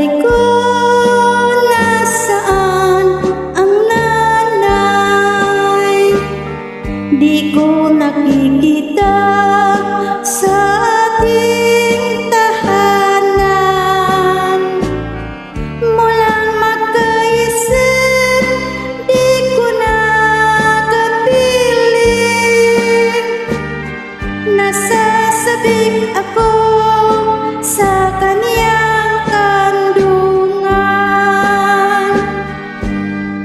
Tatay ko, nasaan ang nanay? Di ko nakikita sa ating tahanan. Mulang magkaisip, di ko nakapiling. Nasasabik ako sa kaniyang kandungan.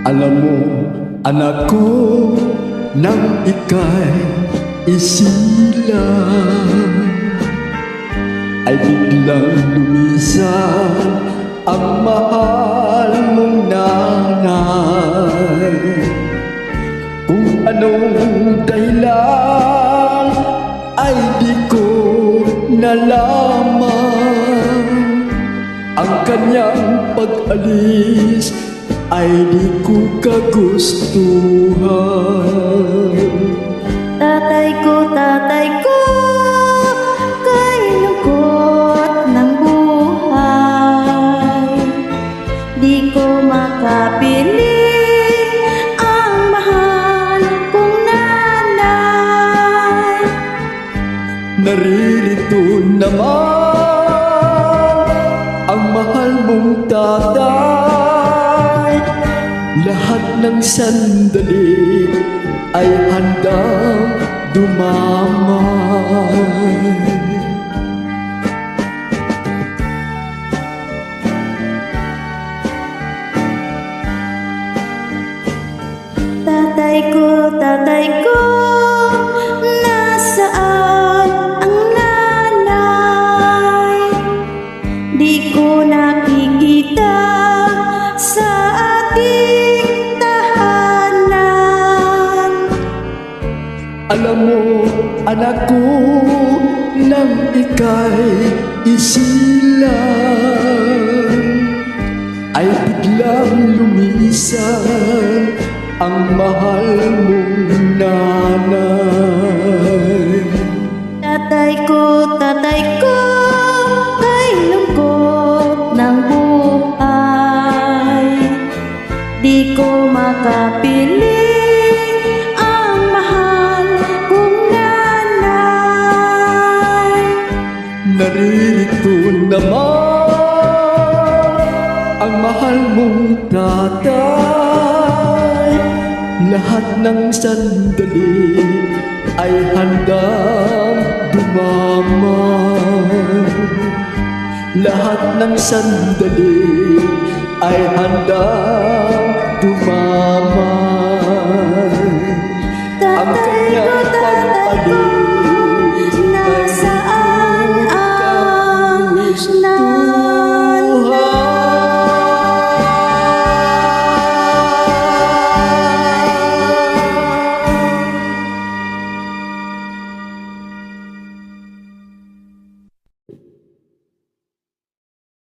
Alam mo, anak ko, nang ika'y isilang, ay biglang lumisan ang mahal mong nanay. Kung anong dahilan ay di ko nalaman, ang kanyang pag-alis ay di ko kagustuhan. Tatay ko, kay lungkot ng buhay. Di ko makapiling ang mahal kong nanay. Naririto naman ang mahal mong tatay. Lahat ng sandali ay handang dumamay. Tatay ko, nasaan ang nanay? Di ko nakikita sa ating tahanan. Alam mo, anak ko, nang ika'y isilang, ay biglang lumisan ang mahal mong nanay. Tatay ko, kay lungkot ng buhay. Di ko makapiling ang mahal kong nanay. Naririto naman ang mahal mong tatay. Lahat ng sandali ay handang dumamay. Lahat ng sandali ay handang